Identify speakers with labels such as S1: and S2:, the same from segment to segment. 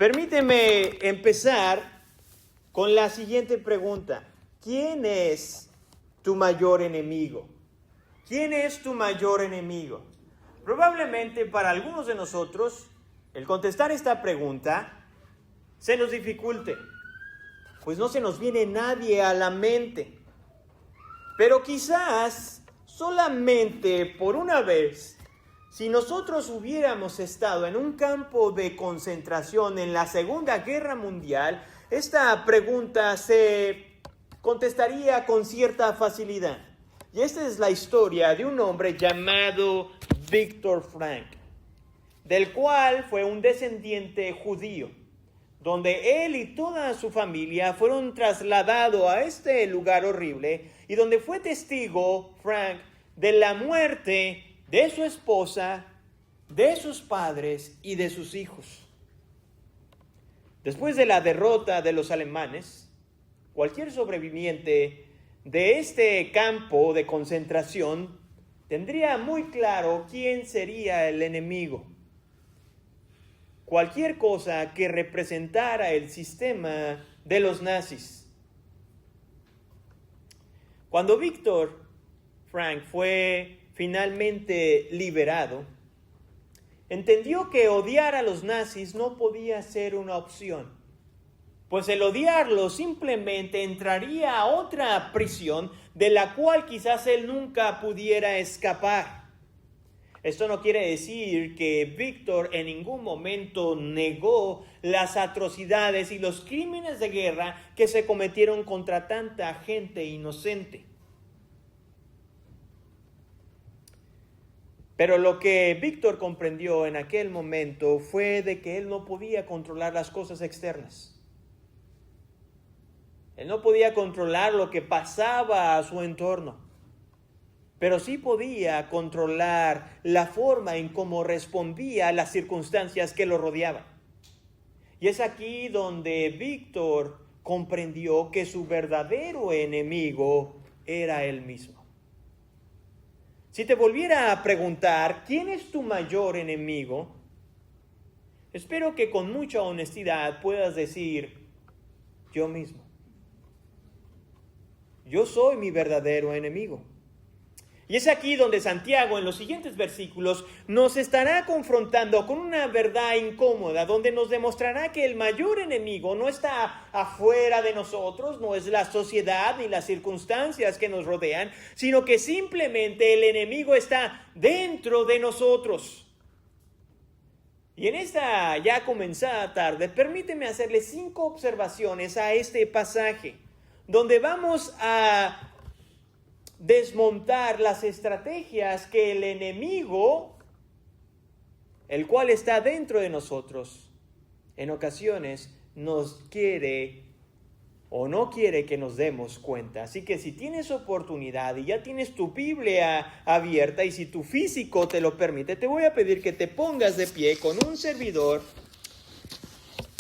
S1: Permíteme empezar con la siguiente pregunta. ¿Quién es tu mayor enemigo? ¿Quién es tu mayor enemigo? Probablemente para algunos de nosotros, el contestar esta pregunta se nos dificulte, pues no se nos viene nadie a la mente. Pero quizás solamente por una vez, si nosotros hubiéramos estado en un campo de concentración en la Segunda Guerra Mundial, esta pregunta se contestaría con cierta facilidad. Y esta es la historia de un hombre llamado Viktor Frankl, del cual fue un descendiente judío, donde él y toda su familia fueron trasladados a este lugar horrible y donde fue testigo, Frank, de la muerte de su esposa, de sus padres y de sus hijos. Después de la derrota de los alemanes, cualquier sobreviviente de este campo de concentración tendría muy claro quién sería el enemigo. Cualquier cosa que representara el sistema de los nazis. Cuando Viktor Frankl fue finalmente liberado, entendió que odiar a los nazis no podía ser una opción, pues el odiarlos simplemente entraría a otra prisión de la cual quizás él nunca pudiera escapar. Esto no quiere decir que Víctor en ningún momento negó las atrocidades y los crímenes de guerra que se cometieron contra tanta gente inocente. Pero lo que Víctor comprendió en aquel momento fue de que él no podía controlar las cosas externas. Él no podía controlar lo que pasaba a su entorno. Pero sí podía controlar la forma en cómo respondía a las circunstancias que lo rodeaban. Y es aquí donde Víctor comprendió que su verdadero enemigo era él mismo. Si te volviera a preguntar, ¿quién es tu mayor enemigo? Espero que con mucha honestidad puedas decir, yo mismo. Yo soy mi verdadero enemigo. Y es aquí donde Santiago en los siguientes versículos nos estará confrontando con una verdad incómoda, donde nos demostrará que el mayor enemigo no está afuera de nosotros, no es la sociedad ni las circunstancias que nos rodean, sino que simplemente el enemigo está dentro de nosotros. Y en esta ya comenzada tarde, permíteme hacerle 5 observaciones a este pasaje, donde vamos a desmontar las estrategias que el enemigo, el cual está dentro de nosotros, en ocasiones nos quiere o no quiere que nos demos cuenta. Así que si tienes oportunidad y ya tienes tu Biblia abierta y si tu físico te lo permite, te voy a pedir que te pongas de pie con un servidor.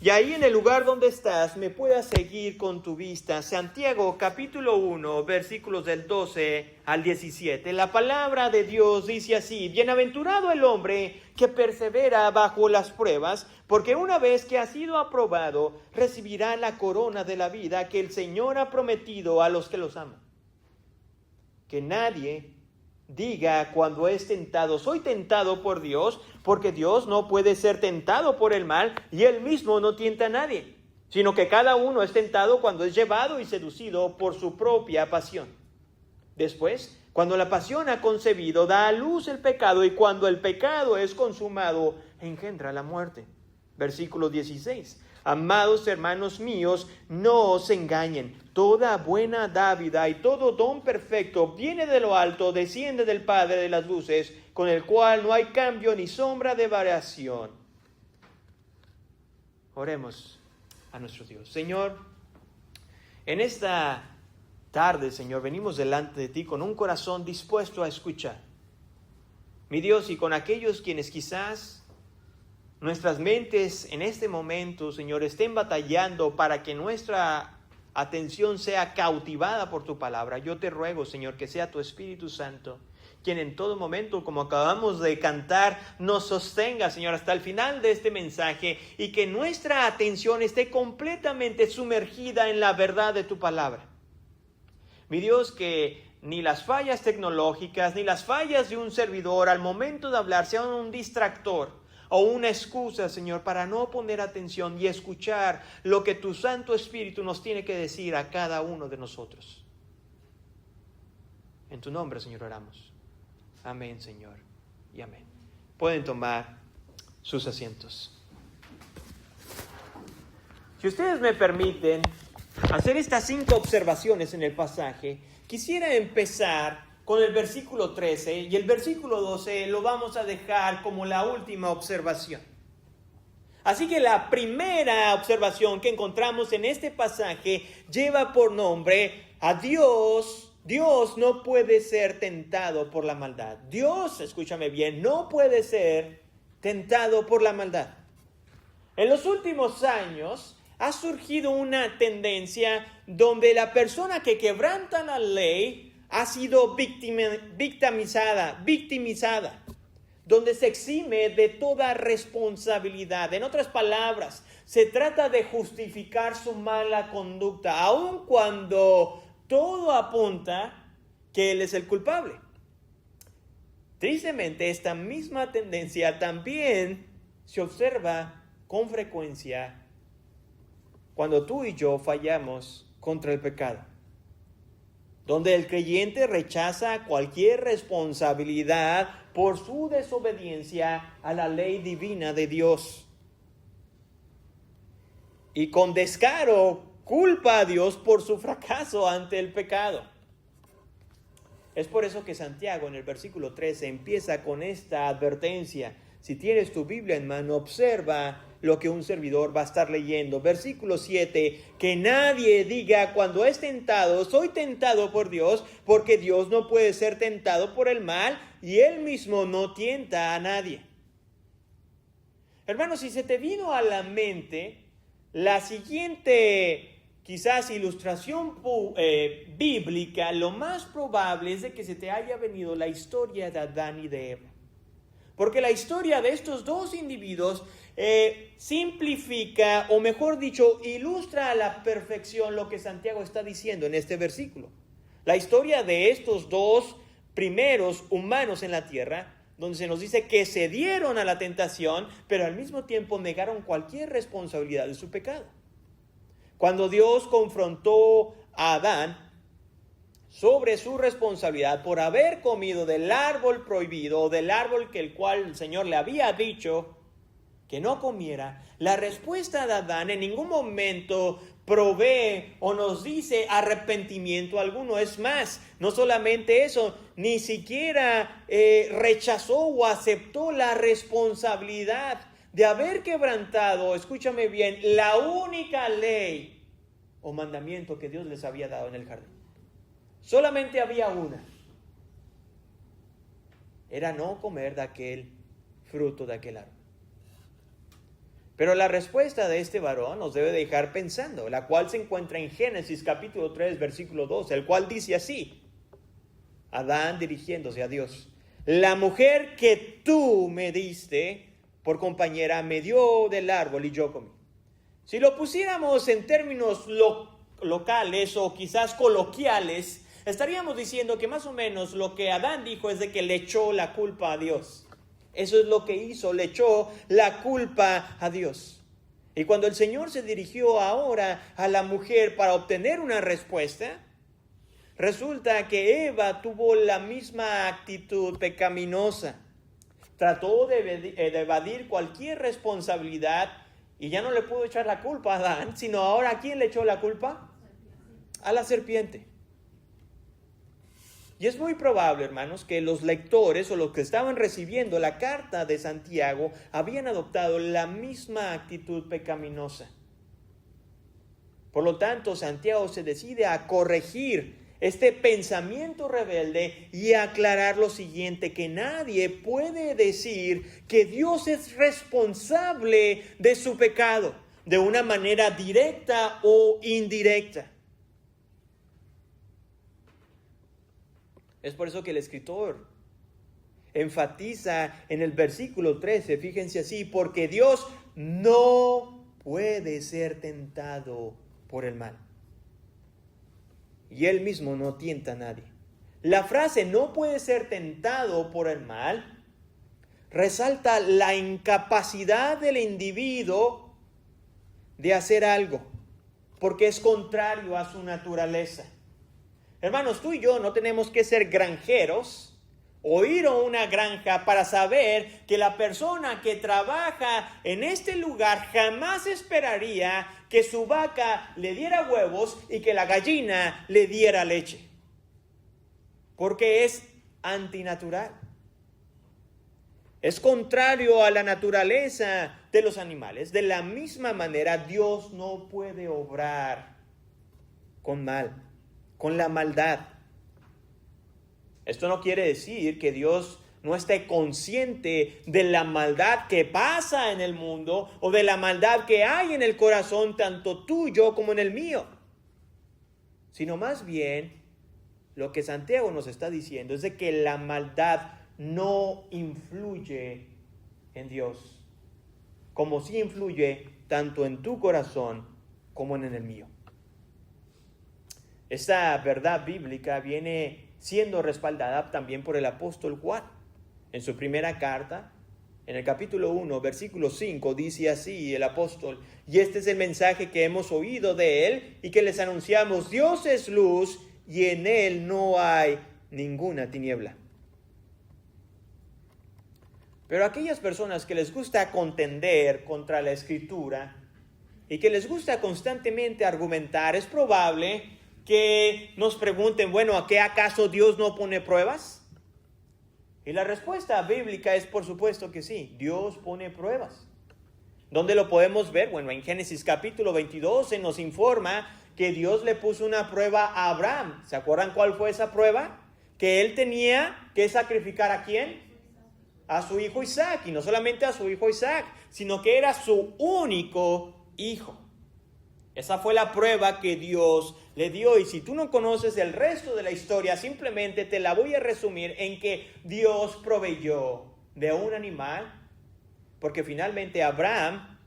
S1: Y ahí en el lugar donde estás me puedas seguir con tu vista. Santiago capítulo 1, versículos del 12 al 17. La palabra de Dios dice así: Bienaventurado el hombre que persevera bajo las pruebas, porque una vez que ha sido aprobado, recibirá la corona de la vida que el Señor ha prometido a los que los aman. Que nadie diga cuando es tentado, soy tentado por Dios, porque Dios no puede ser tentado por el mal y Él mismo no tienta a nadie, sino que cada uno es tentado cuando es llevado y seducido por su propia pasión. Después, cuando la pasión ha concebido, da a luz el pecado, y cuando el pecado es consumado, engendra la muerte. Versículo 16. Amados hermanos míos, no os engañen. Toda buena dádiva y todo don perfecto viene de lo alto, desciende del Padre de las luces, con el cual no hay cambio ni sombra de variación. Oremos a nuestro Dios. Señor, en esta tarde, Señor, venimos delante de ti con un corazón dispuesto a escuchar. Mi Dios, y con aquellos quienes quizás nuestras mentes en este momento, Señor, estén batallando para que nuestra atención sea cautivada por tu palabra. Yo te ruego, Señor, que sea tu Espíritu Santo quien en todo momento, como acabamos de cantar, nos sostenga, Señor, hasta el final de este mensaje y que nuestra atención esté completamente sumergida en la verdad de tu palabra. Mi Dios, que ni las fallas tecnológicas, ni las fallas de un servidor al momento de hablar sean un distractor o una excusa, Señor, para no poner atención y escuchar lo que tu Santo Espíritu nos tiene que decir a cada uno de nosotros. En tu nombre, Señor, oramos. Amén, Señor, y amén. Pueden tomar sus asientos. Si ustedes me permiten hacer estas 5 observaciones en el pasaje, quisiera empezar con el versículo 13 y el versículo 12 lo vamos a dejar como la última observación. Así que la primera observación que encontramos en este pasaje lleva por nombre a Dios. Dios no puede ser tentado por la maldad. Dios, escúchame bien, no puede ser tentado por la maldad. En los últimos años ha surgido una tendencia donde la persona que quebranta la ley ha sido victimizada, donde se exime de toda responsabilidad. En otras palabras, se trata de justificar su mala conducta, aun cuando todo apunta que él es el culpable. Tristemente, esta misma tendencia también se observa con frecuencia cuando tú y yo fallamos contra el pecado, donde el creyente rechaza cualquier responsabilidad por su desobediencia a la ley divina de Dios. Y con descaro culpa a Dios por su fracaso ante el pecado. Es por eso que Santiago en el versículo 13 empieza con esta advertencia. Si tienes tu Biblia en mano, observa lo que un servidor va a estar leyendo. Versículo 7, que nadie diga cuando es tentado, soy tentado por Dios, porque Dios no puede ser tentado por el mal y Él mismo no tienta a nadie. Hermanos, si se te vino a la mente la siguiente quizás ilustración bíblica, lo más probable es de que se te haya venido la historia de Adán y de Eva. Porque la historia de estos dos individuos simplifica, o mejor dicho, ilustra a la perfección lo que Santiago está diciendo en este versículo. La historia de estos dos primeros humanos en la tierra, donde se nos dice que cedieron a la tentación, pero al mismo tiempo negaron cualquier responsabilidad de su pecado. Cuando Dios confrontó a Adán sobre su responsabilidad por haber comido del árbol prohibido, del árbol el cual el Señor le había dicho que no comiera, la respuesta de Adán en ningún momento provee o nos dice arrepentimiento alguno. Es más, no solamente eso, ni siquiera rechazó o aceptó la responsabilidad de haber quebrantado, escúchame bien, la única ley o mandamiento que Dios les había dado en el jardín. Solamente había una. Era no comer de aquel fruto de aquel árbol. Pero la respuesta de este varón nos debe dejar pensando, la cual se encuentra en Génesis capítulo 3, versículo 2, el cual dice así, Adán dirigiéndose a Dios, la mujer que tú me diste por compañera me dio del árbol y yo comí. Si lo pusiéramos en términos locales o quizás coloquiales, estaríamos diciendo que más o menos lo que Adán dijo es de que le echó la culpa a Dios. Eso es lo que hizo, le echó la culpa a Dios. Y cuando el Señor se dirigió ahora a la mujer para obtener una respuesta, resulta que Eva tuvo la misma actitud pecaminosa. Trató de evadir cualquier responsabilidad y ya no le pudo echar la culpa a Adán, sino ahora ¿a quién le echó la culpa? A la serpiente. Y es muy probable, hermanos, que los lectores o los que estaban recibiendo la carta de Santiago habían adoptado la misma actitud pecaminosa. Por lo tanto, Santiago se decide a corregir este pensamiento rebelde y a aclarar lo siguiente, que nadie puede decir que Dios es responsable de su pecado de una manera directa o indirecta. Es por eso que el escritor enfatiza en el versículo 13, fíjense así, porque Dios no puede ser tentado por el mal. Y Él mismo no tienta a nadie. La frase no puede ser tentado por el mal resalta la incapacidad del individuo de hacer algo, porque es contrario a su naturaleza. Hermanos, tú y yo no tenemos que ser granjeros o ir a una granja para saber que la persona que trabaja en este lugar jamás esperaría que su vaca le diera huevos y que la gallina le diera leche, porque es antinatural. Es contrario a la naturaleza de los animales. De la misma manera, Dios no puede obrar con mal, con la maldad. Esto no quiere decir que Dios no esté consciente de la maldad que pasa en el mundo o de la maldad que hay en el corazón, tanto tuyo como en el mío. Sino más bien, lo que Santiago nos está diciendo es de que la maldad no influye en Dios, como sí influye tanto en tu corazón como en el mío. Esta verdad bíblica viene siendo respaldada también por el apóstol Juan. En su primera carta, en el capítulo 1, versículo 5, dice así el apóstol: y este es el mensaje que hemos oído de él y que les anunciamos: Dios es luz y en él no hay ninguna tiniebla. Pero aquellas personas que les gusta contender contra la Escritura y que les gusta constantemente argumentar, es probable que nos pregunten, bueno, ¿a qué acaso Dios no pone pruebas? Y la respuesta bíblica es por supuesto que sí, Dios pone pruebas. ¿Dónde lo podemos ver? Bueno, en Génesis capítulo 22 se nos informa que Dios le puso una prueba a Abraham. ¿Se acuerdan cuál fue esa prueba? Que él tenía que sacrificar ¿a quién? A su hijo Isaac, y no solamente a su hijo Isaac, sino que era su único hijo. Esa fue la prueba que Dios le dio, y si tú no conoces el resto de la historia, simplemente te la voy a resumir en que Dios proveyó de un animal, porque finalmente Abraham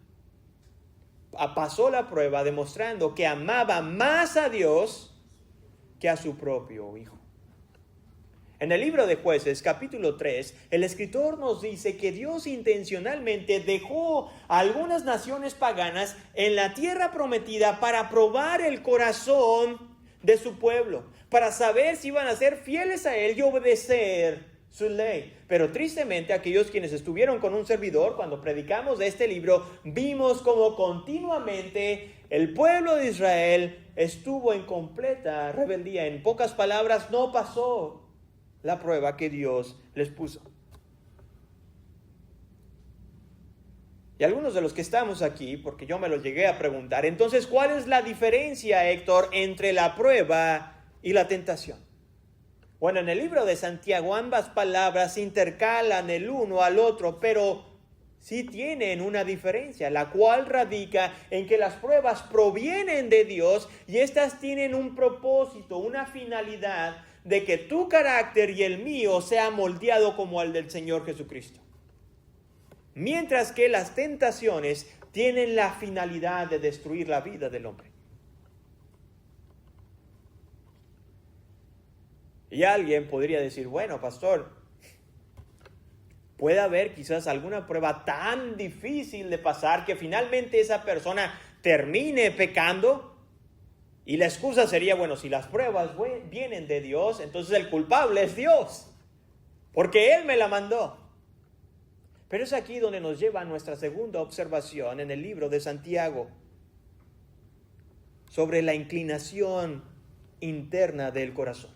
S1: pasó la prueba demostrando que amaba más a Dios que a su propio hijo. En el libro de Jueces, capítulo 3, el escritor nos dice que Dios intencionalmente dejó a algunas naciones paganas en la tierra prometida para probar el corazón de su pueblo, para saber si iban a ser fieles a él y obedecer su ley. Pero tristemente, aquellos quienes estuvieron con un servidor cuando predicamos de este libro, vimos como continuamente el pueblo de Israel estuvo en completa rebeldía. En pocas palabras, no pasó la prueba que Dios les puso. Y algunos de los que estamos aquí, porque yo me lo llegué a preguntar, entonces, ¿cuál es la diferencia, Héctor, entre la prueba y la tentación? Bueno, en el libro de Santiago ambas palabras se intercalan el uno al otro, pero sí tienen una diferencia, la cual radica en que las pruebas provienen de Dios y estas tienen un propósito, una finalidad de que tu carácter y el mío sea moldeado como el del Señor Jesucristo. Mientras que las tentaciones tienen la finalidad de destruir la vida del hombre. Y alguien podría decir, bueno, pastor, puede haber quizás alguna prueba tan difícil de pasar que finalmente esa persona termine pecando. Y la excusa sería, bueno, si las pruebas vienen de Dios, entonces el culpable es Dios, porque Él me la mandó. Pero es aquí donde nos lleva nuestra segunda observación en el libro de Santiago, sobre la inclinación interna del corazón.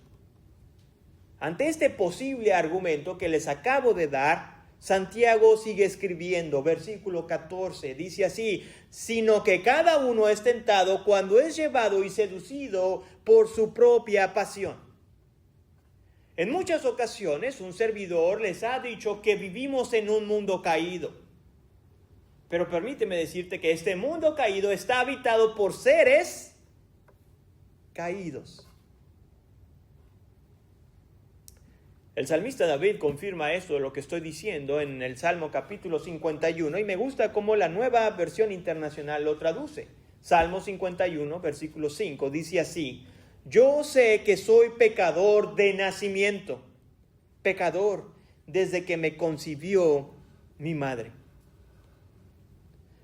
S1: Ante este posible argumento que les acabo de dar, Santiago sigue escribiendo, versículo 14, dice así: sino que cada uno es tentado cuando es llevado y seducido por su propia pasión. En muchas ocasiones un servidor les ha dicho que vivimos en un mundo caído. Pero permíteme decirte que este mundo caído está habitado por seres caídos. El salmista David confirma esto de lo que estoy diciendo en el Salmo capítulo 51, y me gusta cómo la Nueva Versión Internacional lo traduce. Salmo 51, versículo 5, dice así: yo sé que soy pecador de nacimiento, pecador desde que me concibió mi madre.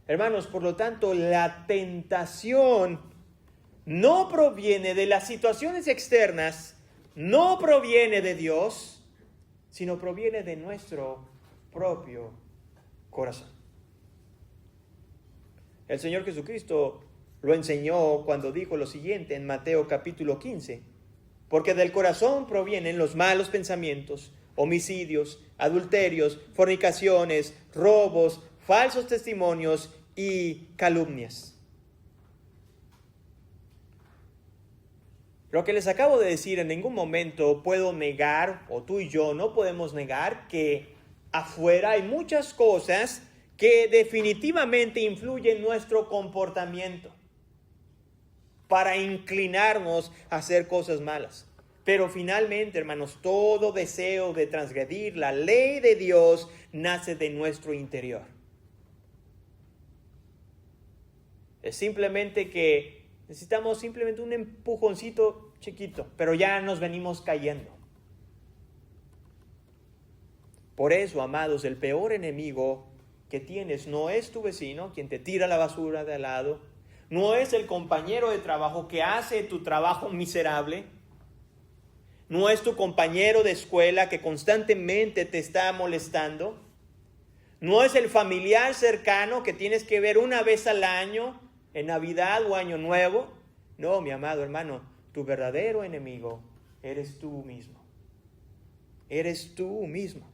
S1: Hermanos, por lo tanto, la tentación no proviene de las situaciones externas, no proviene de Dios, sino proviene de nuestro propio corazón. El Señor Jesucristo lo enseñó cuando dijo lo siguiente en Mateo capítulo 15: porque del corazón provienen los malos pensamientos, homicidios, adulterios, fornicaciones, robos, falsos testimonios y calumnias. Lo que les acabo de decir, en ningún momento puedo negar, o tú y yo no podemos negar, que afuera hay muchas cosas que definitivamente influyen en nuestro comportamiento para inclinarnos a hacer cosas malas. Pero finalmente, hermanos, todo deseo de transgredir la ley de Dios nace de nuestro interior. Es simplemente que necesitamos simplemente un empujoncito chiquito, pero ya nos venimos cayendo. Por eso, amados, el peor enemigo que tienes no es tu vecino, quien te tira la basura de al lado, no es el compañero de trabajo que hace tu trabajo miserable, no es tu compañero de escuela que constantemente te está molestando, no es el familiar cercano que tienes que ver una vez al año, en Navidad o Año Nuevo. No, mi amado hermano, tu verdadero enemigo eres tú mismo. Eres tú mismo.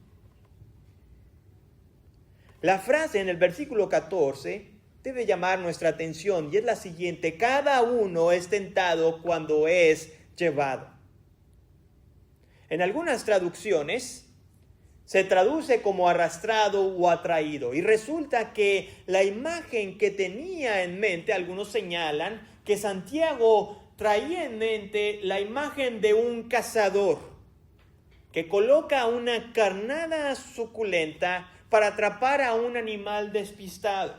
S1: La frase en el versículo 14 debe llamar nuestra atención y es la siguiente: cada uno es tentado cuando es llevado. En algunas traducciones se traduce como arrastrado o atraído, y resulta que la imagen que tenía en mente, algunos señalan que Santiago traía en mente la imagen de un cazador que coloca una carnada suculenta para atrapar a un animal despistado.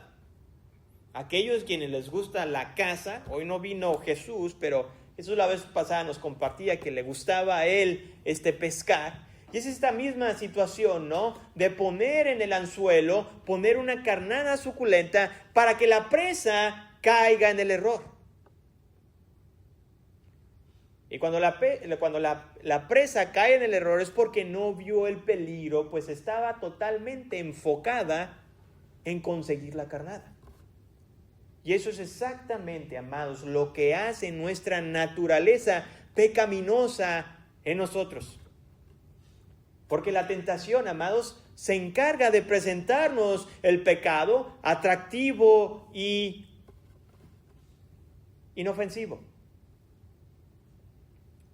S1: Aquellos quienes les gusta la caza, hoy no vino Jesús, pero Jesús la vez pasada nos compartía que le gustaba a él pescar. Y es esta misma situación, ¿no? De poner en el anzuelo, poner una carnada suculenta para que la presa caiga en el error. Y cuando la presa cae en el error es porque no vio el peligro, pues estaba totalmente enfocada en conseguir la carnada. Y eso es exactamente, amados, lo que hace nuestra naturaleza pecaminosa en nosotros. Porque la tentación, amados, se encarga de presentarnos el pecado atractivo y inofensivo.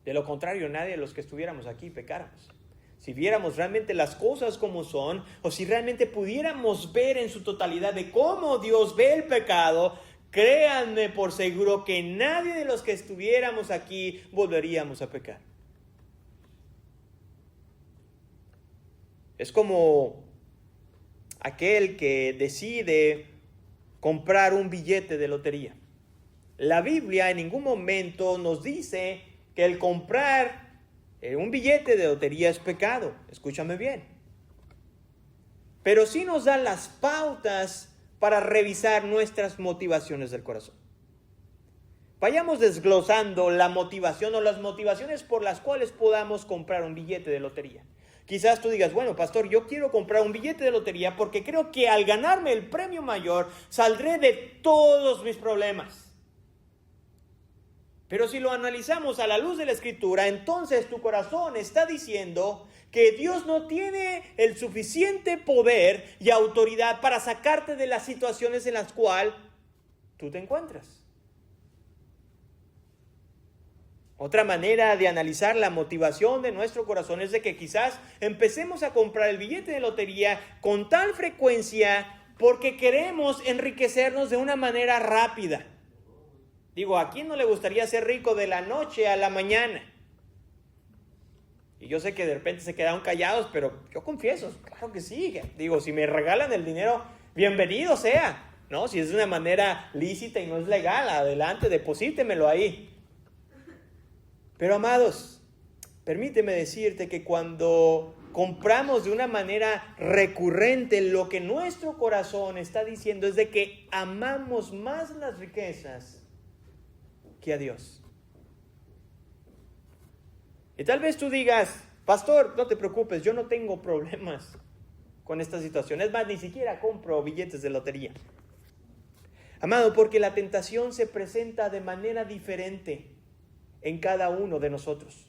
S1: De lo contrario, nadie de los que estuviéramos aquí pecáramos. Si viéramos realmente las cosas como son, o si realmente pudiéramos ver en su totalidad de cómo Dios ve el pecado, créanme por seguro que nadie de los que estuviéramos aquí volveríamos a pecar. Es como aquel que decide comprar un billete de lotería. La Biblia en ningún momento nos dice que el comprar un billete de lotería es pecado. Escúchame bien. Pero sí nos da las pautas para revisar nuestras motivaciones del corazón. Vayamos desglosando la motivación o las motivaciones por las cuales podamos comprar un billete de lotería. Quizás tú digas, bueno, pastor, yo quiero comprar un billete de lotería porque creo que al ganarme el premio mayor saldré de todos mis problemas. Pero si lo analizamos a la luz de la Escritura, entonces tu corazón está diciendo que Dios no tiene el suficiente poder y autoridad para sacarte de las situaciones en las cuales tú te encuentras. Otra manera de analizar la motivación de nuestro corazón es de que quizás empecemos a comprar el billete de lotería con tal frecuencia porque queremos enriquecernos de una manera rápida. Digo, ¿a quién no le gustaría ser rico de la noche a la mañana? Y yo sé que de repente se quedaron callados, pero yo confieso, claro que sí. Digo, si me regalan el dinero, bienvenido sea, ¿no? Si es de una manera lícita y no es legal, adelante, deposítemelo ahí. Pero amados, permíteme decirte que cuando compramos de una manera recurrente, lo que nuestro corazón está diciendo es de que amamos más las riquezas que a Dios. Y tal vez tú digas, pastor, no te preocupes, yo no tengo problemas con esta situación. Es más, ni siquiera compro billetes de lotería. Amado, porque la tentación se presenta de manera diferente en cada uno de nosotros.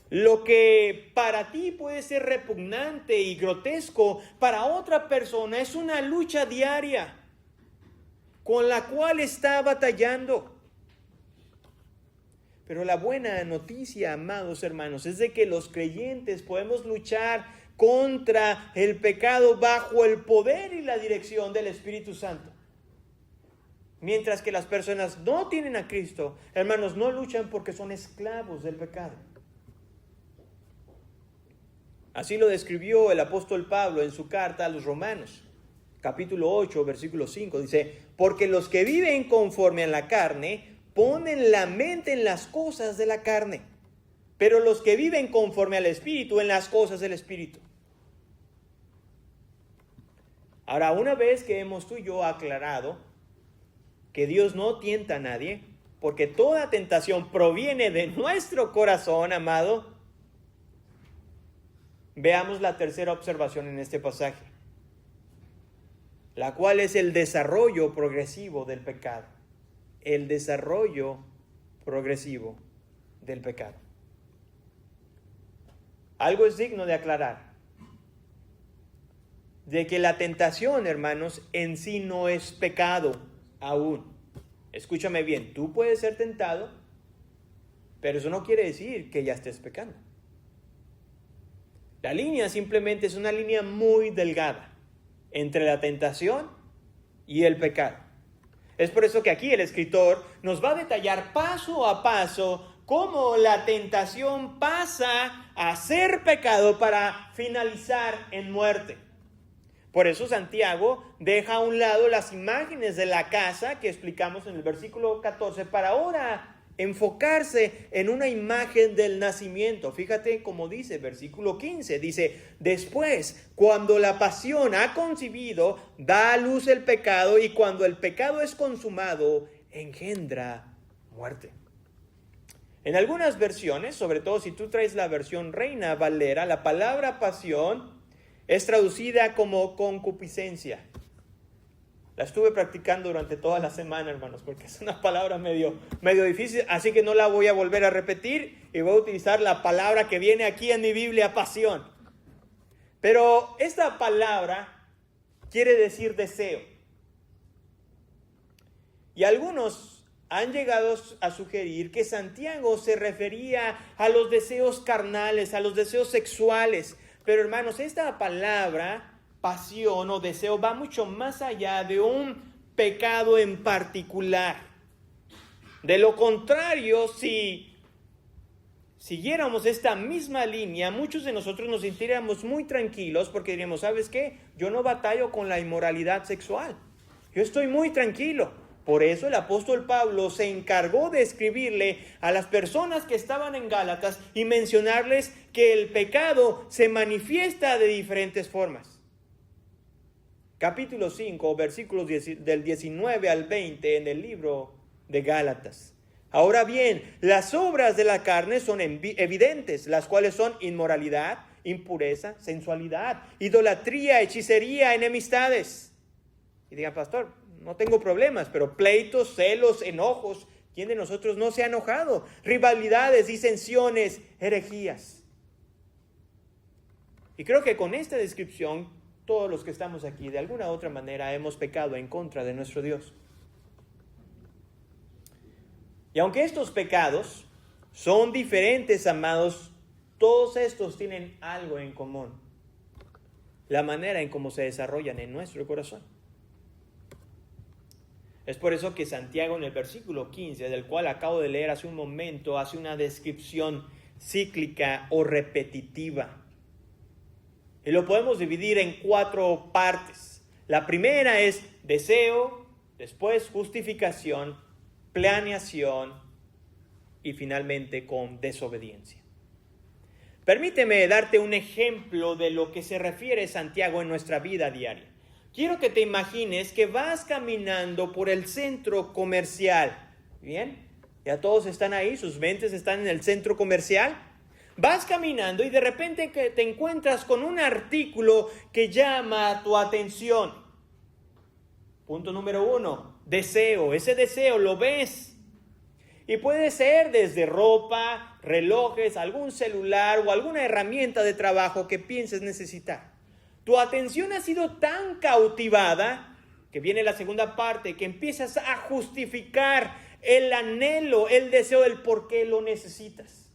S1: Lo que para ti puede ser repugnante y grotesco, para otra persona es una lucha diaria con la cual está batallando. Pero la buena noticia, amados hermanos, es de que los creyentes podemos luchar contra el pecado bajo el poder y la dirección del Espíritu Santo. Mientras que las personas no tienen a Cristo, hermanos, no luchan porque son esclavos del pecado. Así lo describió el apóstol Pablo en su carta a los Romanos, capítulo 8, versículo 5. Dice, porque los que viven conforme a la carne ponen la mente en las cosas de la carne, pero los que viven conforme al Espíritu en las cosas del Espíritu. Ahora, una vez que hemos tú y yo aclarado que Dios no tienta a nadie, porque toda tentación proviene de nuestro corazón, amado, veamos la tercera observación en este pasaje, la cual es el desarrollo progresivo del pecado. El desarrollo progresivo del pecado. Algo es digno de aclarar, de que la tentación, hermanos, en sí no es pecado aún. Escúchame bien, tú puedes ser tentado, pero eso no quiere decir que ya estés pecando. La línea simplemente es una línea muy delgada entre la tentación y el pecado. Es por eso que aquí el escritor nos va a detallar paso a paso cómo la tentación pasa a ser pecado para finalizar en muerte. Por eso Santiago deja a un lado las imágenes de la casa que explicamos en el versículo 14 para ahora enfocarse en una imagen del nacimiento. Fíjate cómo dice, versículo 15, dice, después, cuando la pasión ha concebido, da a luz el pecado, y cuando el pecado es consumado, engendra muerte. En algunas versiones, sobre todo si tú traes la versión Reina Valera, la palabra pasión es traducida como concupiscencia. La estuve practicando durante toda la semana, hermanos, porque es una palabra medio difícil, así que no la voy a volver a repetir y voy a utilizar la palabra que viene aquí en mi Biblia, pasión. Pero esta palabra quiere decir deseo. Y algunos han llegado a sugerir que Santiago se refería a los deseos carnales, a los deseos sexuales. Pero hermanos, esta palabra pasión o deseo va mucho más allá de un pecado en particular. De lo contrario, si siguiéramos esta misma línea, muchos de nosotros nos sentiríamos muy tranquilos porque diríamos, ¿sabes qué? Yo no batallo con la inmoralidad sexual. Yo estoy muy tranquilo. Por eso el apóstol Pablo se encargó de escribirle a las personas que estaban en Gálatas y mencionarles que el pecado se manifiesta de diferentes formas. Capítulo 5, versículos del 19 al 20 en el libro de Gálatas. Ahora bien, las obras de la carne son evidentes, las cuales son inmoralidad, impureza, sensualidad, idolatría, hechicería, enemistades. Y digan, pastor, no tengo problemas, pero pleitos, celos, enojos, ¿quién de nosotros no se ha enojado? Rivalidades, disensiones, herejías. Y creo que con esta descripción, todos los que estamos aquí, de alguna u otra manera, hemos pecado en contra de nuestro Dios. Y aunque estos pecados son diferentes, amados, todos estos tienen algo en común: la manera en cómo se desarrollan en nuestro corazón. Es por eso que Santiago en el versículo 15, del cual acabo de leer hace un momento, hace una descripción cíclica o repetitiva. Y lo podemos dividir en 4 partes. La primera es deseo, después justificación, planeación y finalmente con desobediencia. Permíteme darte un ejemplo de lo que se refiere Santiago en nuestra vida diaria. Quiero que te imagines que vas caminando por el centro comercial. ¿Bien? Ya todos están ahí, sus mentes están en el centro comercial. Vas caminando y de repente te encuentras con un artículo que llama tu atención. Punto número 1, deseo. Ese deseo lo ves. Y puede ser desde ropa, relojes, algún celular o alguna herramienta de trabajo que pienses necesitar. Tu atención ha sido tan cautivada, que viene la segunda parte, que empiezas a justificar el anhelo, el deseo, el por qué lo necesitas.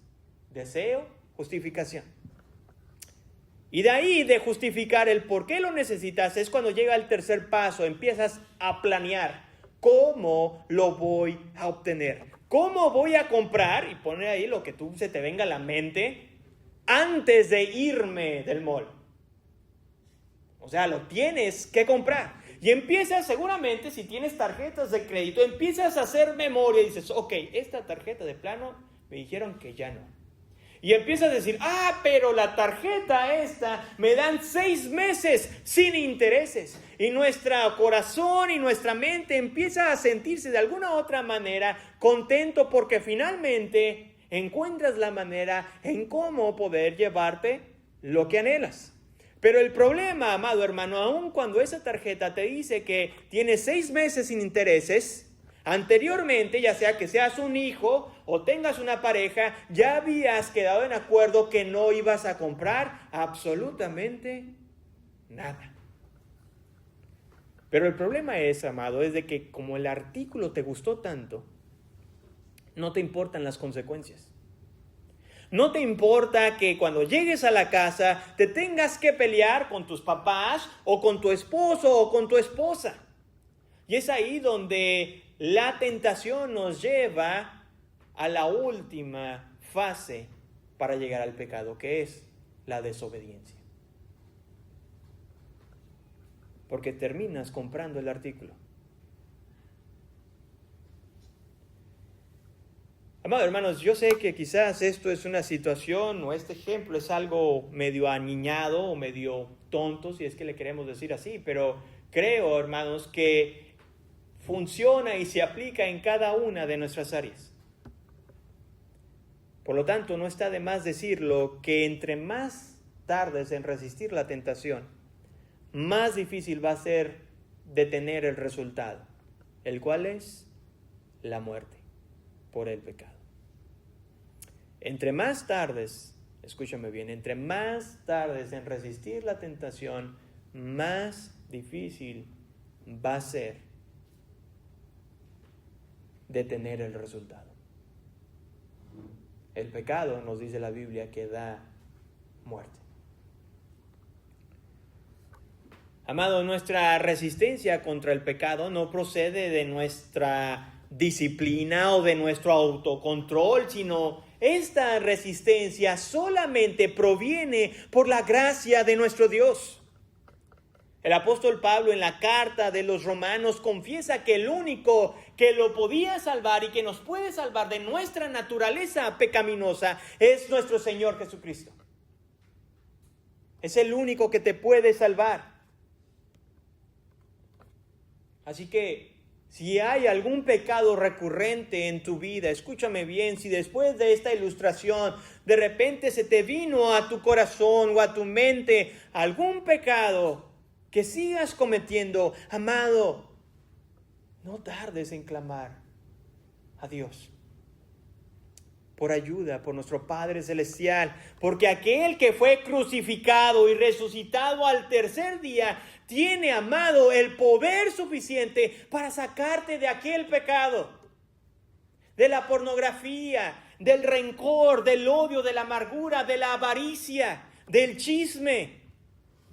S1: Deseo, justificación. Y de ahí, de justificar el por qué lo necesitas, es cuando llega el tercer paso. Empiezas a planear cómo lo voy a obtener. ¿Cómo voy a comprar? Y pone ahí lo que tú se te venga a la mente antes de irme del mall. O sea, lo tienes que comprar. Y empiezas, seguramente, si tienes tarjetas de crédito, empiezas a hacer memoria y dices, ok, esta tarjeta de plano me dijeron que ya no. Y empiezas a decir, pero la tarjeta esta me dan 6 meses sin intereses. Y nuestro corazón y nuestra mente empieza a sentirse de alguna u otra manera contento porque finalmente encuentras la manera en cómo poder llevarte lo que anhelas. Pero el problema, amado hermano, aun cuando esa tarjeta te dice que tiene 6 meses sin intereses, anteriormente, ya sea que seas un hijo o tengas una pareja, ya habías quedado en acuerdo que no ibas a comprar absolutamente nada. Pero el problema es, amado, es de que como el artículo te gustó tanto, no te importan las consecuencias. No te importa que cuando llegues a la casa te tengas que pelear con tus papás o con tu esposo o con tu esposa. Y es ahí donde la tentación nos lleva a la última fase para llegar al pecado, que es la desobediencia. Porque terminas comprando el artículo. Amados hermanos, yo sé que quizás esto es una situación o este ejemplo es algo medio aniñado o medio tonto, si es que le queremos decir así, pero creo, hermanos, que funciona y se aplica en cada una de nuestras áreas. Por lo tanto, no está de más decirlo que entre más tardes en resistir la tentación, más difícil va a ser detener el resultado, el cual es la muerte por el pecado. Entre más tardes, escúchame bien, entre más tardes en resistir la tentación, más difícil va a ser detener el resultado. El pecado, nos dice la Biblia, que da muerte. Amado, nuestra resistencia contra el pecado no procede de nuestra disciplina o de nuestro autocontrol, sino esta resistencia solamente proviene por la gracia de nuestro Dios. El apóstol Pablo en la carta de los Romanos confiesa que el único que lo podía salvar y que nos puede salvar de nuestra naturaleza pecaminosa es nuestro Señor Jesucristo. Es el único que te puede salvar. Así que si hay algún pecado recurrente en tu vida, escúchame bien, si después de esta ilustración de repente se te vino a tu corazón o a tu mente algún pecado que sigas cometiendo, amado, no tardes en clamar a Dios por ayuda, por nuestro Padre Celestial, porque aquel que fue crucificado y resucitado al tercer día tiene, amado, el poder suficiente para sacarte de aquel pecado, de la pornografía, del rencor, del odio, de la amargura, de la avaricia, del chisme,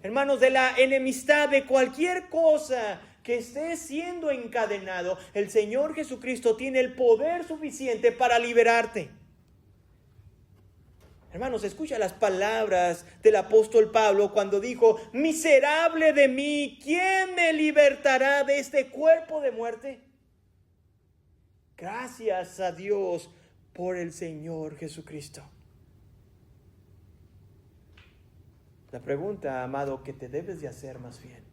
S1: hermanos, de la enemistad, de cualquier cosa que esté siendo encadenado. El Señor Jesucristo tiene el poder suficiente para liberarte. Hermanos, escucha las palabras del apóstol Pablo cuando dijo: miserable de mí, ¿quién me libertará de este cuerpo de muerte? Gracias a Dios por el Señor Jesucristo. La pregunta, amado, que te debes de hacer más bien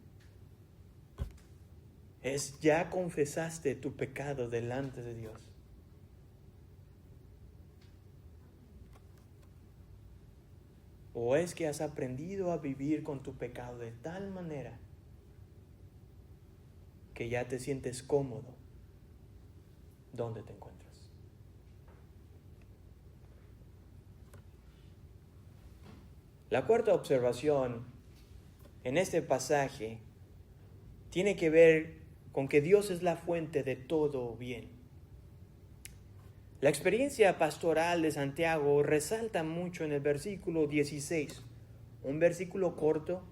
S1: es: ¿ya confesaste tu pecado delante de Dios? ¿O es que has aprendido a vivir con tu pecado de tal manera que ya te sientes cómodo donde te encuentras? La cuarta observación en este pasaje tiene que ver con que Dios es la fuente de todo bien. La experiencia pastoral de Santiago resalta mucho en el versículo 16, un versículo corto,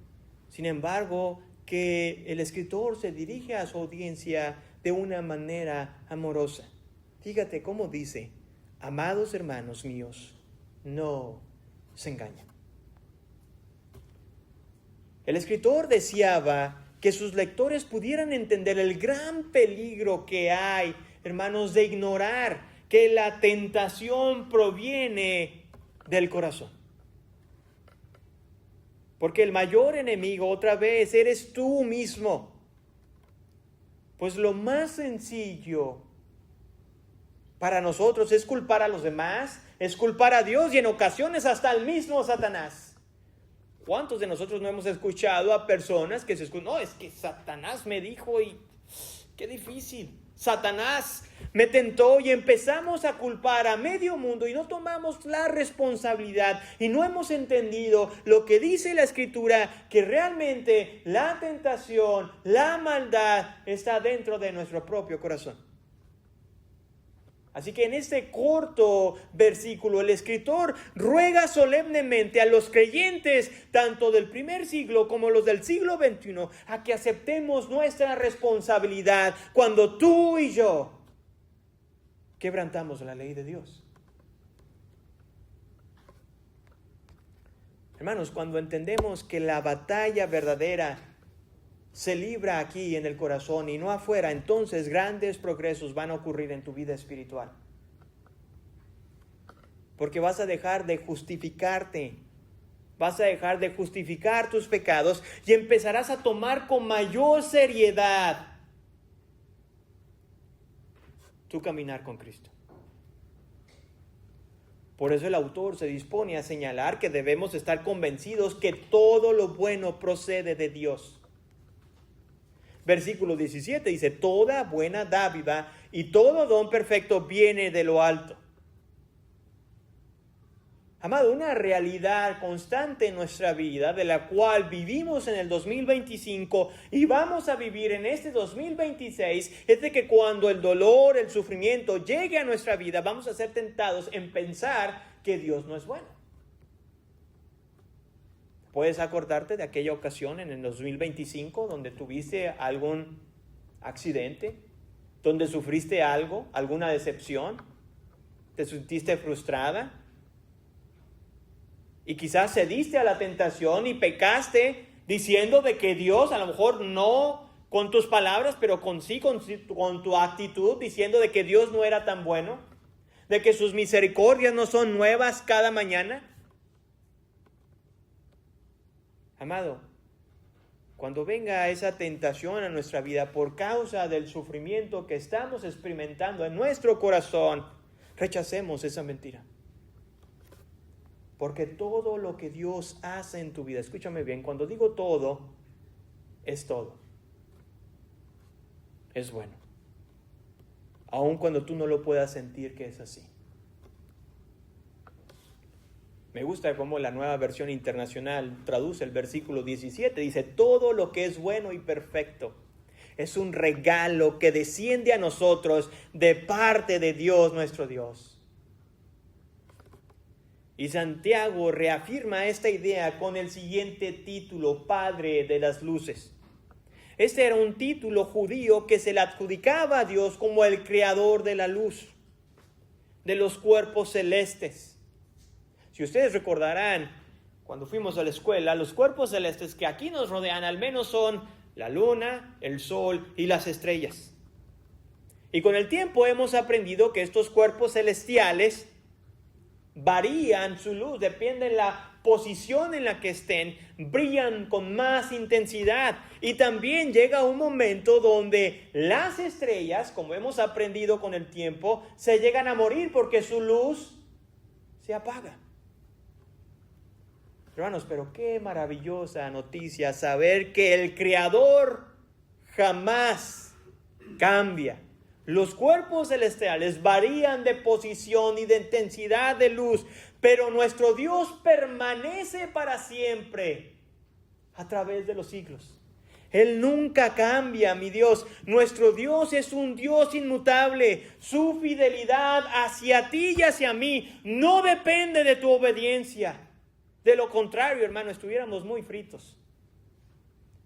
S1: sin embargo, que el escritor se dirige a su audiencia de una manera amorosa. Fíjate cómo dice: amados hermanos míos, no se engañen. El escritor deseaba que sus lectores pudieran entender el gran peligro que hay, hermanos, de ignorar que la tentación proviene del corazón. Porque el mayor enemigo, otra vez, eres tú mismo. Pues lo más sencillo para nosotros es culpar a los demás, es culpar a Dios y en ocasiones hasta al mismo Satanás. ¿Cuántos de nosotros no hemos escuchado a personas que se escuchan? No, es que Satanás me dijo y qué difícil. Satanás me tentó y empezamos a culpar a medio mundo y no tomamos la responsabilidad y no hemos entendido lo que dice la Escritura, que realmente la tentación, la maldad está dentro de nuestro propio corazón. Así que en este corto versículo el escritor ruega solemnemente a los creyentes, tanto del primer siglo como los del siglo XXI, a que aceptemos nuestra responsabilidad cuando tú y yo quebrantamos la ley de Dios. Hermanos, cuando entendemos que la batalla verdadera se libra aquí en el corazón y no afuera, entonces grandes progresos van a ocurrir en tu vida espiritual. Porque vas a dejar de justificarte, vas a dejar de justificar tus pecados y empezarás a tomar con mayor seriedad tu caminar con Cristo. Por eso el autor se dispone a señalar que debemos estar convencidos que todo lo bueno procede de Dios. Versículo 17 dice: toda buena dádiva y todo don perfecto viene de lo alto. Amado, una realidad constante en nuestra vida, de la cual vivimos en el 2025 y vamos a vivir en este 2026, es de que cuando el dolor, el sufrimiento llegue a nuestra vida, vamos a ser tentados en pensar que Dios no es bueno. ¿Puedes acordarte de aquella ocasión en el 2025 donde tuviste algún accidente? ¿Donde sufriste algo, alguna decepción? ¿Te sentiste frustrada? Y quizás cediste a la tentación y pecaste diciendo de que Dios, a lo mejor no con tus palabras, pero con tu actitud, diciendo de que Dios no era tan bueno, de que sus misericordias no son nuevas cada mañana. Amado, cuando venga esa tentación a nuestra vida por causa del sufrimiento que estamos experimentando en nuestro corazón, rechacemos esa mentira. Porque todo lo que Dios hace en tu vida, escúchame bien, cuando digo todo, es todo. Es bueno. Aun cuando tú no lo puedas sentir que es así. Me gusta cómo la Nueva Versión Internacional traduce el versículo 17. Dice: todo lo que es bueno y perfecto es un regalo que desciende a nosotros de parte de Dios nuestro Dios. Y Santiago reafirma esta idea con el siguiente título: Padre de las Luces. Este era un título judío que se le adjudicaba a Dios como el creador de la luz, de los cuerpos celestes. Si Si ustedes recordarán, cuando fuimos a la escuela, los cuerpos celestes que aquí nos rodean al menos son la luna, el sol y las estrellas. Y con el tiempo hemos aprendido que estos cuerpos celestiales varían su luz, depende de la posición en la que estén, brillan con más intensidad. Y también llega un momento donde las estrellas, como hemos aprendido con el tiempo, se llegan a morir porque su luz se apaga. Hermanos, pero qué maravillosa noticia saber que el Creador jamás cambia. Los cuerpos celestiales varían de posición y de intensidad de luz, pero nuestro Dios permanece para siempre a través de los siglos. Él nunca cambia, mi Dios. Nuestro Dios es un Dios inmutable. Su fidelidad hacia ti y hacia mí no depende de tu obediencia. De lo contrario, hermano, estuviéramos muy fritos.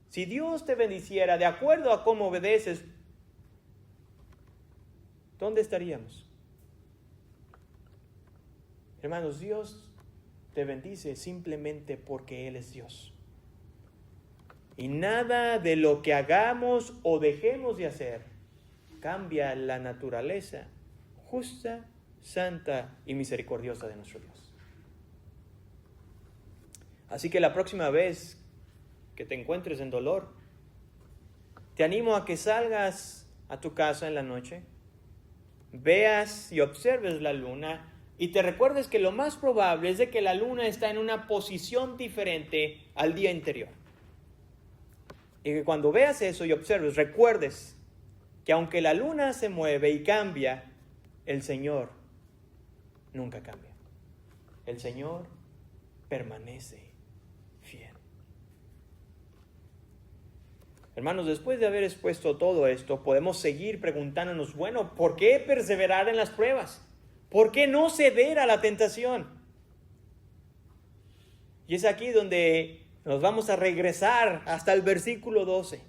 S1: Si Dios te bendiciera de acuerdo a cómo obedeces, ¿dónde estaríamos? Hermanos, Dios te bendice simplemente porque Él es Dios. Y nada de lo que hagamos o dejemos de hacer cambia la naturaleza justa, santa y misericordiosa de nuestro Dios. Así que la próxima vez que te encuentres en dolor, te animo a que salgas a tu casa en la noche, veas y observes la luna y te recuerdes que lo más probable es de que la luna está en una posición diferente al día anterior. Y que cuando veas eso y observes, recuerdes que aunque la luna se mueve y cambia, el Señor nunca cambia. El Señor permanece fiel. Hermanos, después de haber expuesto todo esto, podemos seguir preguntándonos, bueno, ¿por qué perseverar en las pruebas? ¿Por qué no ceder a la tentación? Y es aquí donde nos vamos a regresar hasta el versículo 12.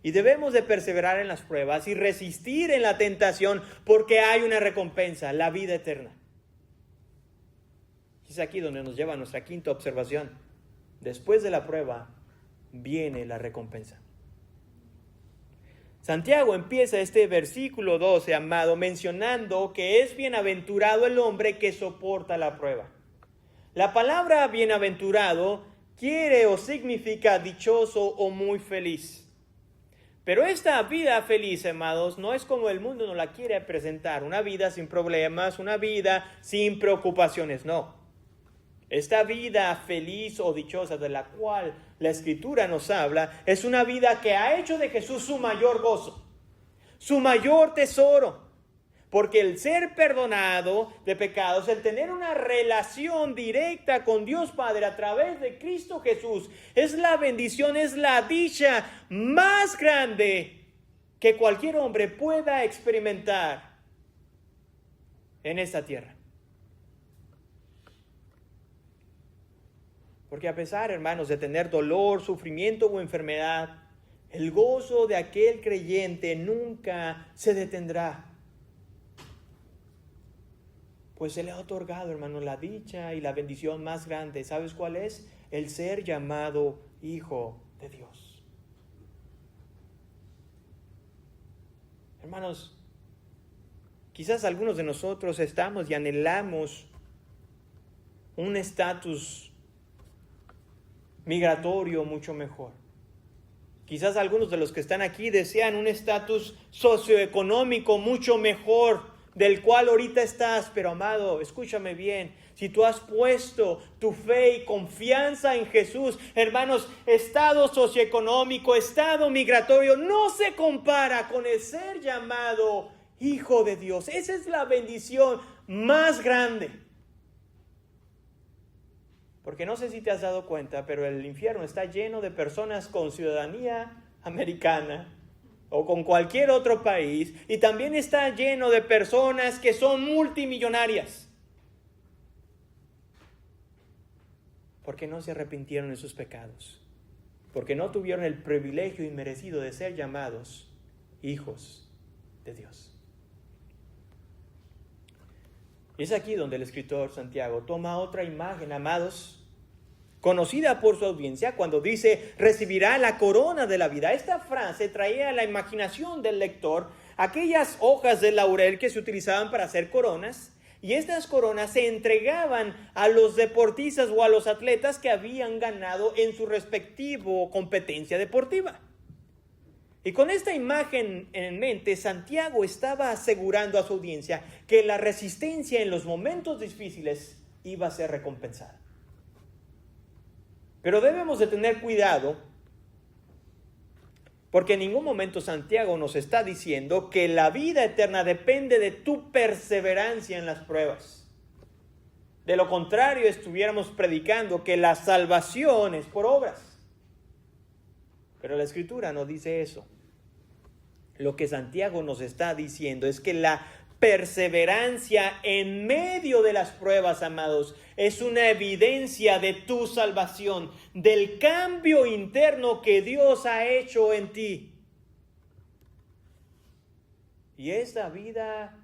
S1: Y debemos de perseverar en las pruebas y resistir en la tentación porque hay una recompensa, la vida eterna. Y es aquí donde nos lleva nuestra quinta observación. Después de la prueba viene la recompensa. Santiago empieza este versículo 12, amado, mencionando que es bienaventurado el hombre que soporta la prueba. La palabra bienaventurado quiere o significa dichoso o muy feliz. Pero esta vida feliz, amados, no es como el mundo nos la quiere presentar, una vida sin problemas, una vida sin preocupaciones, no. Esta vida feliz o dichosa de la cual la Escritura nos habla es una vida que ha hecho de Jesús su mayor gozo, su mayor tesoro. Porque el ser perdonado de pecados, el tener una relación directa con Dios Padre a través de Cristo Jesús, es la bendición, es la dicha más grande que cualquier hombre pueda experimentar en esta tierra. Porque a pesar, hermanos, de tener dolor, sufrimiento o enfermedad, el gozo de aquel creyente nunca se detendrá. Pues se le ha otorgado, hermanos, la dicha y la bendición más grande. ¿Sabes cuál es? El ser llamado Hijo de Dios. Hermanos, quizás algunos de nosotros estamos y anhelamos un estatus migratorio mucho mejor. Quizás algunos de los que están aquí desean un estatus socioeconómico mucho mejor del cual ahorita estás, pero amado, escúchame bien, si tú has puesto tu fe y confianza en Jesús, hermanos, estado socioeconómico, estado migratorio, no se compara con el ser llamado Hijo de Dios. Esa es la bendición más grande. Porque no sé si te has dado cuenta, pero el infierno está lleno de personas con ciudadanía americana o con cualquier otro país, y también está lleno de personas que son multimillonarias. Porque no se arrepintieron de sus pecados, porque no tuvieron el privilegio inmerecido de ser llamados hijos de Dios. Y es aquí donde el escritor Santiago toma otra imagen, amados, conocida por su audiencia, cuando dice, recibirá la corona de la vida. Esta frase traía a la imaginación del lector aquellas hojas de laurel que se utilizaban para hacer coronas, y estas coronas se entregaban a los deportistas o a los atletas que habían ganado en su respectivo competencia deportiva. Y con esta imagen en mente, Santiago estaba asegurando a su audiencia que la resistencia en los momentos difíciles iba a ser recompensada. Pero debemos de tener cuidado, porque en ningún momento Santiago nos está diciendo que la vida eterna depende de tu perseverancia en las pruebas. De lo contrario, estuviéramos predicando que la salvación es por obras. Pero la Escritura no dice eso. Lo que Santiago nos está diciendo es que la perseverancia en medio de las pruebas, amados, es una evidencia de tu salvación, del cambio interno que Dios ha hecho en ti. Y esta vida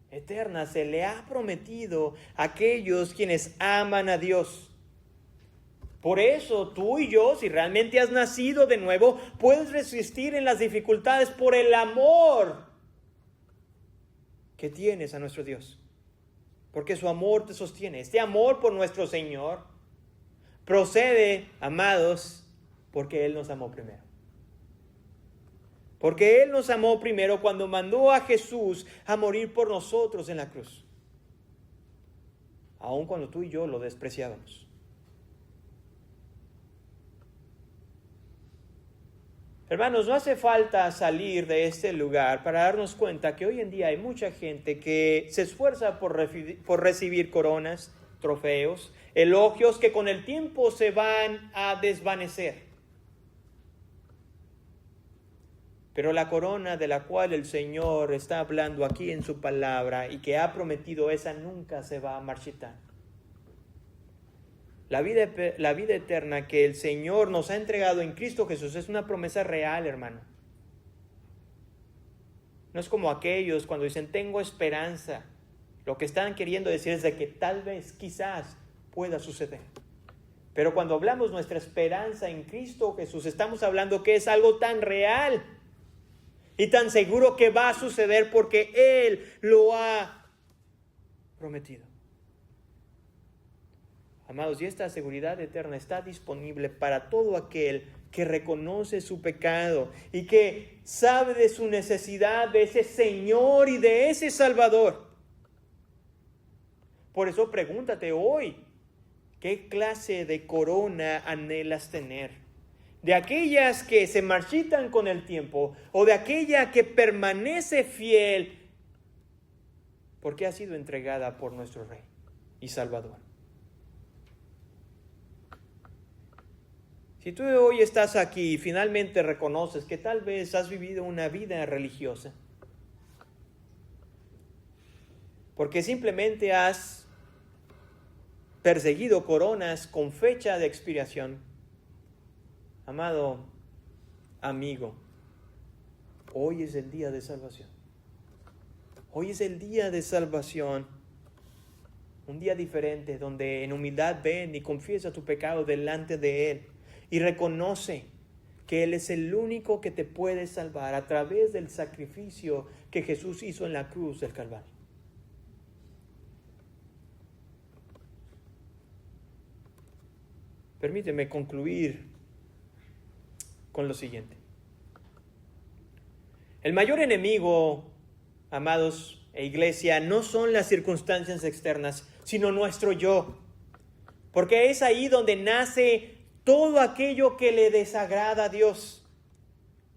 S1: eterna se le ha prometido a aquellos quienes aman a Dios. Por eso tú y yo, si realmente has nacido de nuevo, puedes resistir en las dificultades por el amor que tienes a nuestro Dios. Porque su amor te sostiene. Este amor por nuestro Señor procede, amados, porque Él nos amó primero. Porque Él nos amó primero cuando mandó a Jesús a morir por nosotros en la cruz. Aun cuando tú y yo lo despreciábamos. Hermanos, no hace falta salir de este lugar para darnos cuenta que hoy en día hay mucha gente que se esfuerza por recibir coronas, trofeos, elogios que con el tiempo se van a desvanecer. Pero la corona de la cual el Señor está hablando aquí en su palabra y que ha prometido, esa nunca se va a marchitar. La vida eterna que el Señor nos ha entregado en Cristo Jesús es una promesa real, hermano. No es como aquellos cuando dicen, tengo esperanza. Lo que están queriendo decir es de que tal vez, quizás, pueda suceder. Pero cuando hablamos nuestra esperanza en Cristo Jesús, estamos hablando que es algo tan real y tan seguro que va a suceder porque Él lo ha prometido. Amados, y esta seguridad eterna está disponible para todo aquel que reconoce su pecado y que sabe de su necesidad de ese Señor y de ese Salvador. Por eso pregúntate hoy, ¿qué clase de corona anhelas tener? ¿De aquellas que se marchitan con el tiempo o de aquella que permanece fiel porque ha sido entregada por nuestro Rey y Salvador? Si tú hoy estás aquí y finalmente reconoces que tal vez has vivido una vida religiosa, porque simplemente has perseguido coronas con fecha de expiración, amado amigo, hoy es el día de salvación. Hoy es el día de salvación. Un día diferente donde en humildad ven y confiesa tu pecado delante de Él. Y reconoce que Él es el único que te puede salvar a través del sacrificio que Jesús hizo en la cruz del Calvario. Permíteme concluir con lo siguiente. El mayor enemigo, amados e iglesia, no son las circunstancias externas, sino nuestro yo. Porque es ahí donde nace todo aquello que le desagrada a Dios.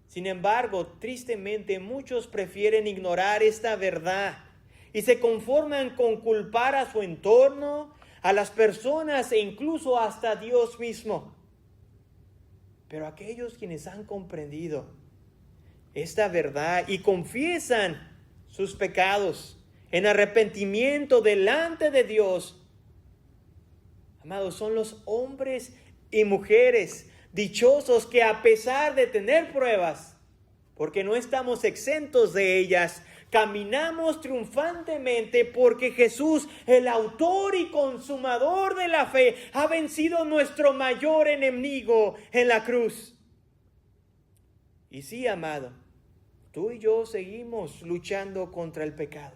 S1: Sin embargo, tristemente, muchos prefieren ignorar esta verdad y se conforman con culpar a su entorno, a las personas e incluso hasta a Dios mismo. Pero aquellos quienes han comprendido esta verdad y confiesan sus pecados en arrepentimiento delante de Dios, amados, son los hombres y mujeres dichosos que a pesar de tener pruebas, porque no estamos exentos de ellas, Caminamos triunfantemente porque Jesús, el autor y consumador de la fe, ha vencido nuestro mayor enemigo en la cruz. Y sí, amado, tú y yo seguimos luchando contra el pecado,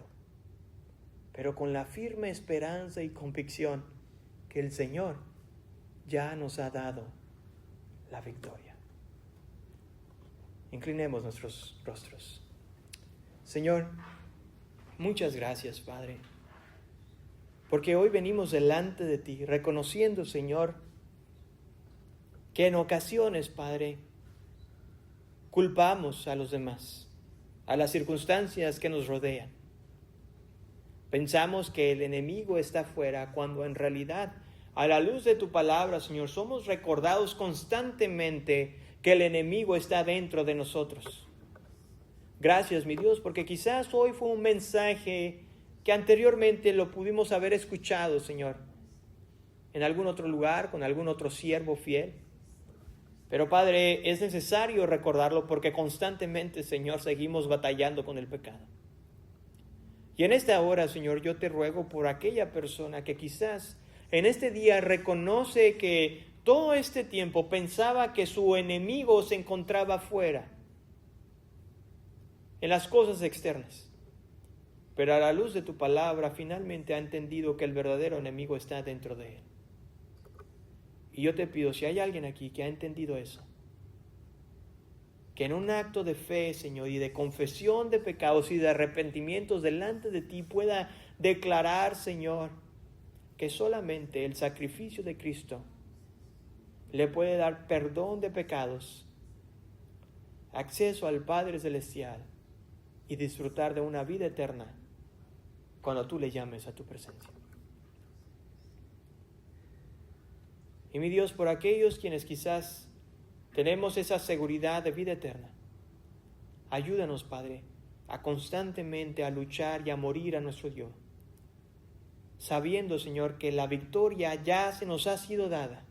S1: pero con la firme esperanza y convicción que el Señor ya nos ha dado la victoria. Inclinemos nuestros rostros. Señor, muchas gracias, Padre, porque hoy venimos delante de ti, reconociendo, Señor, que en ocasiones, Padre, culpamos a los demás, a las circunstancias que nos rodean. Pensamos que el enemigo está afuera, cuando en realidad, a la luz de tu palabra, Señor, somos recordados constantemente que el enemigo está dentro de nosotros. Gracias, mi Dios, porque quizás hoy fue un mensaje que anteriormente lo pudimos haber escuchado, Señor, en algún otro lugar, con algún otro siervo fiel. Pero, Padre, es necesario recordarlo porque constantemente, Señor, seguimos batallando con el pecado. Y en esta hora, Señor, yo te ruego por aquella persona que quizás en este día reconoce que todo este tiempo pensaba que su enemigo se encontraba fuera, en las cosas externas. Pero a la luz de tu palabra finalmente ha entendido que el verdadero enemigo está dentro de él. Y yo te pido, si hay alguien aquí que ha entendido eso, que en un acto de fe, Señor, y de confesión de pecados y de arrepentimientos delante de ti pueda declarar, Señor, que solamente el sacrificio de Cristo le puede dar perdón de pecados, acceso al Padre Celestial y disfrutar de una vida eterna cuando tú le llames a tu presencia. Y mi Dios, por aquellos quienes quizás tenemos esa seguridad de vida eterna, ayúdanos, Padre, a constantemente a luchar y a morir a nuestro yo, sabiendo, Señor, que la victoria ya se nos ha sido dada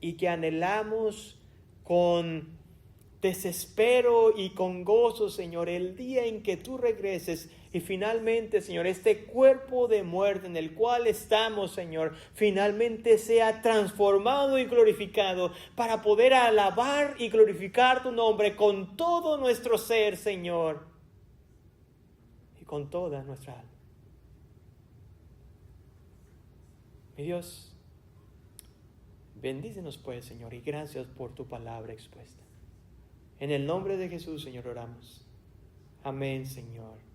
S1: y que anhelamos con desespero y con gozo, Señor, el día en que tú regreses y finalmente, Señor, este cuerpo de muerte en el cual estamos, Señor, finalmente sea transformado y glorificado para poder alabar y glorificar tu nombre con todo nuestro ser, Señor, y con toda nuestra alma. Mi Dios, bendícenos pues, Señor, y gracias por tu palabra expuesta. En el nombre de Jesús, Señor, oramos. Amén, Señor.